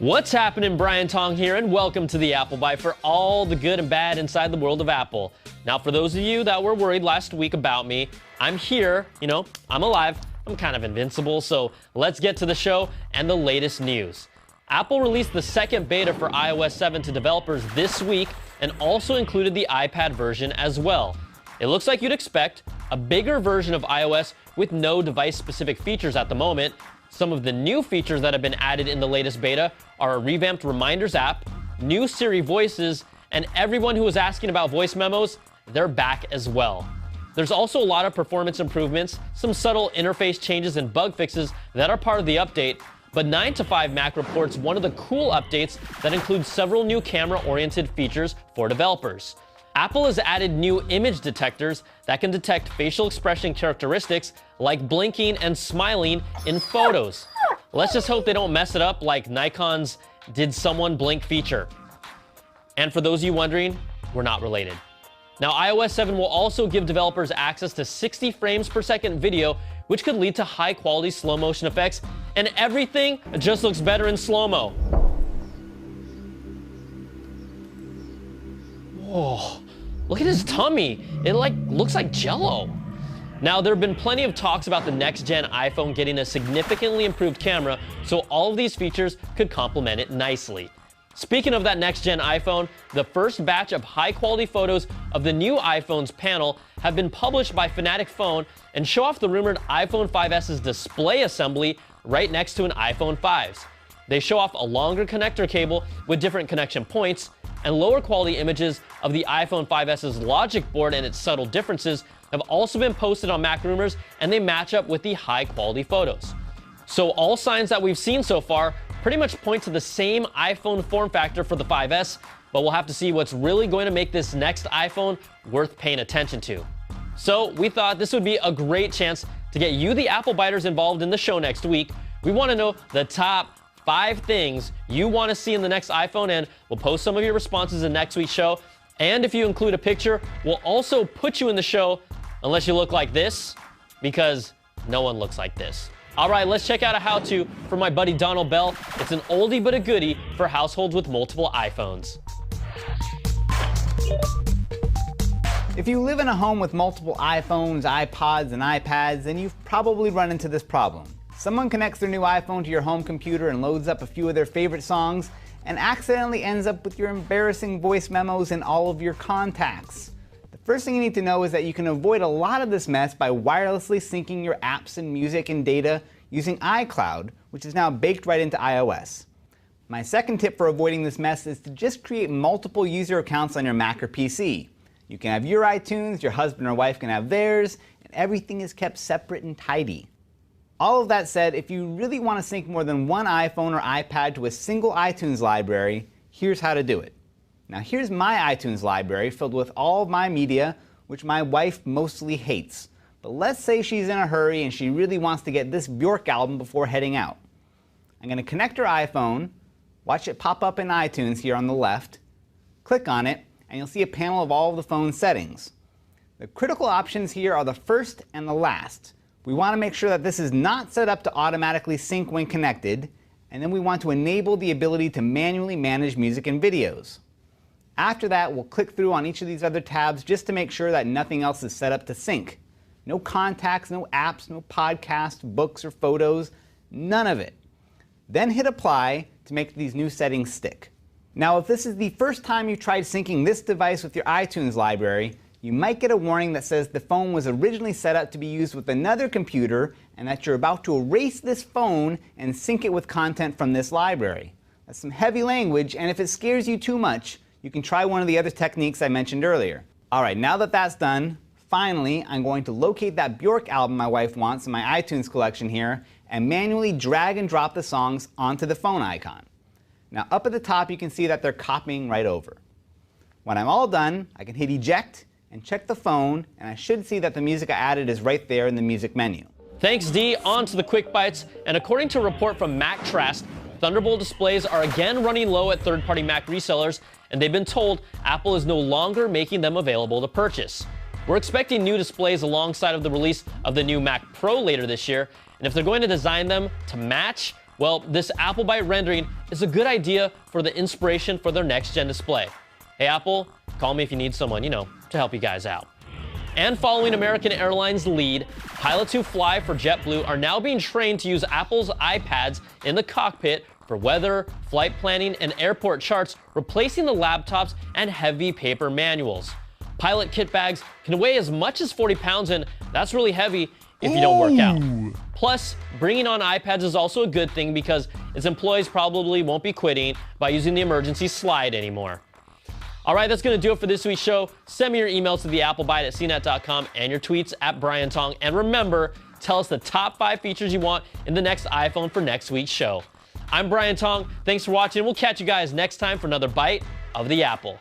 What's happening? Brian Tong here, and welcome to the Apple Bite for all the good and bad inside the world of Apple. Now, for those of you that were worried last week about me, I'm here, I'm alive, I'm kind of invincible, so let's get to the show and the latest news. Apple released the second beta for iOS 7 to developers this week and also included the iPad version as well. It looks like you'd expect a bigger version of iOS with no device-specific features at the moment. Some of the new features that have been added in the latest beta are a revamped Reminders app, new Siri voices, and everyone who was asking about voice memos, they're back as well. There's also a lot of performance improvements, some subtle interface changes and bug fixes that are part of the update, but 9to5Mac reports one of the cool updates that includes several new camera-oriented features for developers. Apple has added new image detectors that can detect facial expression characteristics like blinking and smiling in photos. Let's just hope they don't mess it up like Nikon's "Did Someone Blink" feature. And for those of you wondering, we're not related. Now, iOS 7 will also give developers access to 60 frames per second video, which could lead to high-quality slow motion effects, and everything just looks better in slow-mo. Whoa. Look at his tummy. It looks like Jello. Now, there have been plenty of talks about the next-gen iPhone getting a significantly improved camera, so all of these features could complement it nicely. Speaking of that next-gen iPhone, the first batch of high-quality photos of the new iPhone's panel have been published by Fanatic Phone and show off the rumored iPhone 5s's display assembly right next to an iPhone 5's. They show off a longer connector cable with different connection points, and lower quality images of the iPhone 5s's logic board and its subtle differences have also been posted on Mac Rumors, and they match up with the high quality photos. So all signs that we've seen so far pretty much point to the same iPhone form factor for the 5S, but we'll have to see what's really going to make this next iPhone worth paying attention to. So we thought this would be a great chance to get you, the Apple Biters, involved in the show next week. We want to know the top 5 things you want to see in the next iPhone, and we'll post some of your responses in next week's show. And if you include a picture, we'll also put you in the show, unless you look like this, because no one looks like this. All right, let's check out a how-to from my buddy Donald Bell. It's an oldie but a goodie for households with multiple iPhones. If you live in a home with multiple iPhones, iPods, and iPads, then you've probably run into this problem. Someone connects their new iPhone to your home computer and loads up a few of their favorite songs and accidentally ends up with your embarrassing voice memos in all of your contacts. The first thing you need to know is that you can avoid a lot of this mess by wirelessly syncing your apps and music and data using iCloud, which is now baked right into iOS. My second tip for avoiding this mess is to just create multiple user accounts on your Mac or PC. You can have your iTunes, your husband or wife can have theirs, and everything is kept separate and tidy. All of that said, if you really want to sync more than one iPhone or iPad to a single iTunes library, here's how to do it. Now, here's my iTunes library filled with all of my media, which my wife mostly hates. But let's say she's in a hurry and she really wants to get this Bjork album before heading out. I'm going to connect her iPhone, watch it pop up in iTunes here on the left, click on it, and you'll see a panel of all of the phone's settings. The critical options here are the first and the last. We want to make sure that this is not set up to automatically sync when connected, and then we want to enable the ability to manually manage music and videos. After that, we'll click through on each of these other tabs just to make sure that nothing else is set up to sync. No contacts, no apps, no podcasts, books, or photos, none of it. Then hit apply to make these new settings stick. Now, if this is the first time you tried syncing this device with your iTunes library, you might get a warning that says the phone was originally set up to be used with another computer and that you're about to erase this phone and sync it with content from this library. That's some heavy language, and if it scares you too much, you can try one of the other techniques I mentioned earlier. All right, now that that's done, finally, I'm going to locate that Bjork album my wife wants in my iTunes collection here and manually drag and drop the songs onto the phone icon. Now, up at the top, you can see that they're copying right over. When I'm all done, I can hit eject and check the phone, and I should see that the music I added is right there in the music menu. Thanks, D. On to the quick bites. And according to a report from MacTrast, Thunderbolt displays are again running low at third-party Mac resellers, and they've been told Apple is no longer making them available to purchase. We're expecting new displays alongside of the release of the new Mac Pro later this year, and if they're going to design them to match, Well, this Appleby rendering is a good idea for the inspiration for their next-gen display. Hey Apple, call me if you need someone, to help you guys out. And following American Airlines' lead, pilots who fly for JetBlue are now being trained to use Apple's iPads in the cockpit for weather, flight planning, and airport charts, replacing the laptops and heavy paper manuals. Pilot kit bags can weigh as much as 40 pounds, and that's really heavy if you don't work out. Plus, bringing on iPads is also a good thing because its employees probably won't be quitting by using the emergency slide anymore. All right, that's going to do it for this week's show. Send me your emails to theapplebite@cnet.com and your tweets at Brian Tong. And remember, tell us the top 5 features you want in the next iPhone for next week's show. I'm Brian Tong. Thanks for watching. We'll catch you guys next time for another bite of the apple.